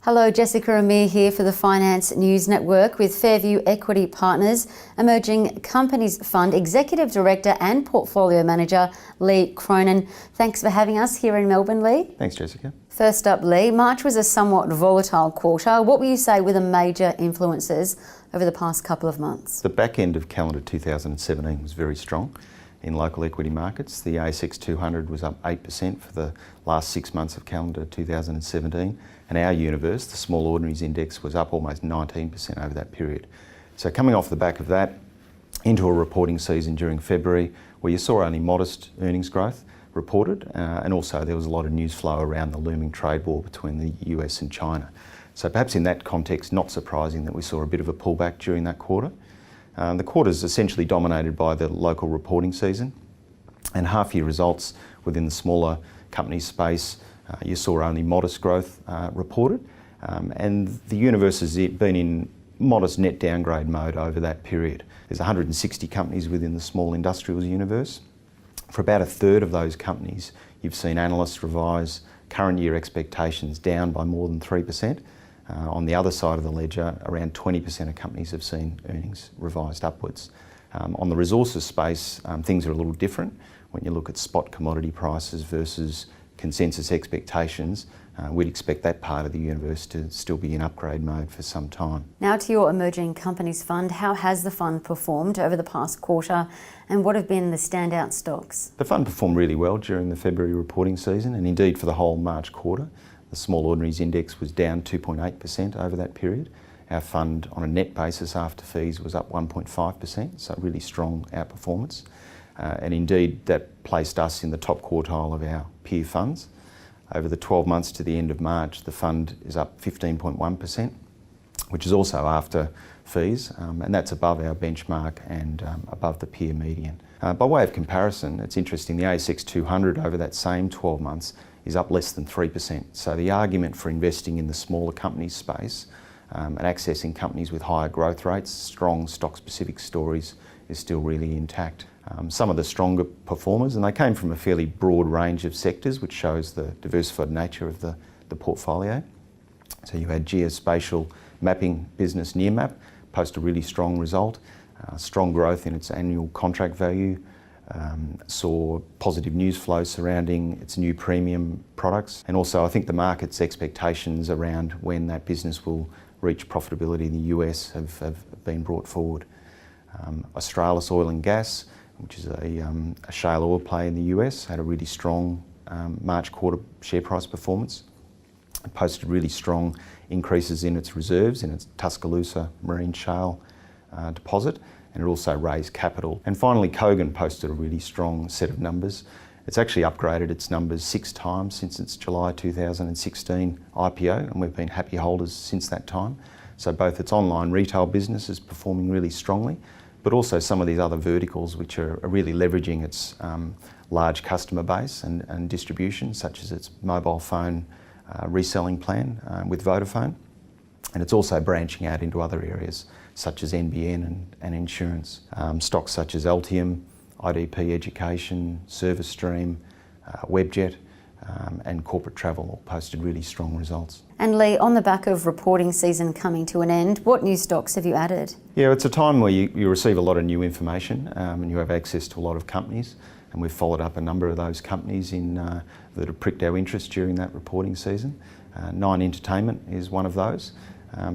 Hello, Jessica Amir here for the Finance News Network with Fairview Equity Partners, Emerging Companies Fund Executive Director and Portfolio Manager, Leigh Cronin. Thanks for having us here in Melbourne, Leigh. Thanks, Jessica. First up, Leigh, March was a somewhat volatile quarter. What will you say were the major influences over the past couple of months? The back end of calendar 2017 was very strong in local equity markets. The ASX 200 was up 8% for the last 6 months of calendar 2017, and our universe, the Small Ordinaries Index, was up almost 19% over that period. So coming off the back of that, into a reporting season during February, where you saw only modest earnings growth reported, and also there was a lot of news flow around the looming trade war between the US and China. So perhaps in that context, not surprising that we saw a bit of a pullback during that quarter. The quarter is essentially dominated by the local reporting season, and half-year results within the smaller company space, you saw only modest growth reported, and the universe has been in modest net downgrade mode over that period. There's 160 companies within the small industrials universe. For about a third of those companies, you've seen analysts revise current year expectations down by more than 3%. On the other side of the ledger, around 20% of companies have seen earnings revised upwards. On the resources space, things are a little different. When you look at spot commodity prices versus consensus expectations, we'd expect that part of the universe to still be in upgrade mode for some time. Now to your Emerging Companies Fund, how has the fund performed over the past quarter and what have been the standout stocks? The fund performed really well during the February reporting season, and indeed for the whole March quarter. The Small Ordinaries Index was down 2.8% over that period. Our fund on a net basis after fees was up 1.5%, so really strong outperformance. And indeed that placed us in the top quartile of our peer funds. Over the 12 months to the end of March, the fund is up 15.1%, which is also after fees, and that's above our benchmark and above the peer median. By way of comparison, it's interesting, the ASX 200 over that same 12 months is up less than 3%. So the argument for investing in the smaller companies space and accessing companies with higher growth rates, strong stock-specific stories, is still really intact. Some of the stronger performers, and they came from a fairly broad range of sectors, which shows the diversified nature of the portfolio. So you had geospatial mapping business Nearmap post a really strong result, strong growth in its annual contract value, saw positive news flow surrounding its new premium products, and also I think the market's expectations around when that business will reach profitability in the US have been brought forward. Australis Oil and Gas, which is a shale oil play in the US, had a really strong March quarter share price performance. It posted really strong increases in its reserves in its Tuscaloosa marine shale deposit, and it also raised capital. And finally, Kogan posted a really strong set of numbers. It's actually upgraded its numbers 6 times since its July 2016 IPO, and we've been happy holders since that time. So both its online retail business is performing really strongly, but also some of these other verticals which are really leveraging its large customer base and distribution, such as its mobile phone reselling plan with Vodafone. And it's also branching out into other areas such as NBN and insurance. Stocks such as Altium, IDP Education, ServiceStream, Webjet, and corporate travel all posted really strong results. And Leigh, on the back of reporting season coming to an end, what new stocks have you added? Yeah, it's a time where you receive a lot of new information and you have access to a lot of companies, and we've followed up a number of those companies that have pricked our interest during that reporting season. Nine Entertainment is one of those.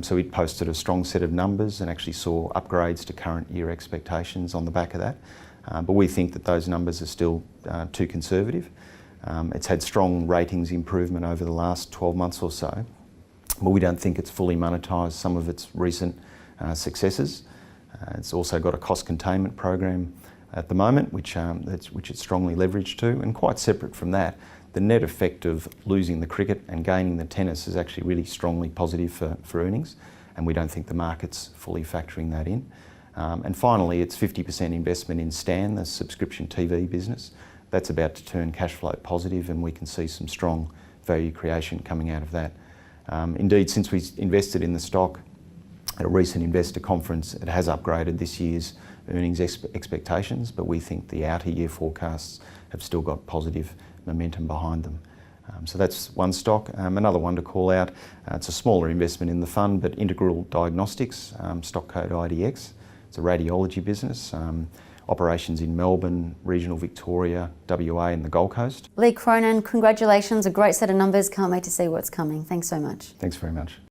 So it posted a strong set of numbers and actually saw upgrades to current year expectations on the back of that. But we think that those numbers are still too conservative. It's had strong ratings improvement over the last 12 months or so, but we don't think it's fully monetised some of its recent successes. It's also got a cost containment program at the moment, which it's strongly leveraged to, and quite separate from that, the net effect of losing the cricket and gaining the tennis is actually really strongly positive for earnings, and we don't think the market's fully factoring that in. And finally, it's 50% investment in Stan, the subscription TV business. That's about to turn cash flow positive, and we can see some strong value creation coming out of that. Indeed, since we invested in the stock at a recent investor conference, it has upgraded this year's earnings expectations, but we think the outer year forecasts have still got positive momentum behind them. So that's one stock. Another one to call out, it's a smaller investment in the fund, but Integral Diagnostics, stock code IDX. It's a radiology business, operations in Melbourne, regional Victoria, WA and the Gold Coast. Leigh Cronin, congratulations, a great set of numbers. Can't wait to see what's coming. Thanks so much. Thanks very much.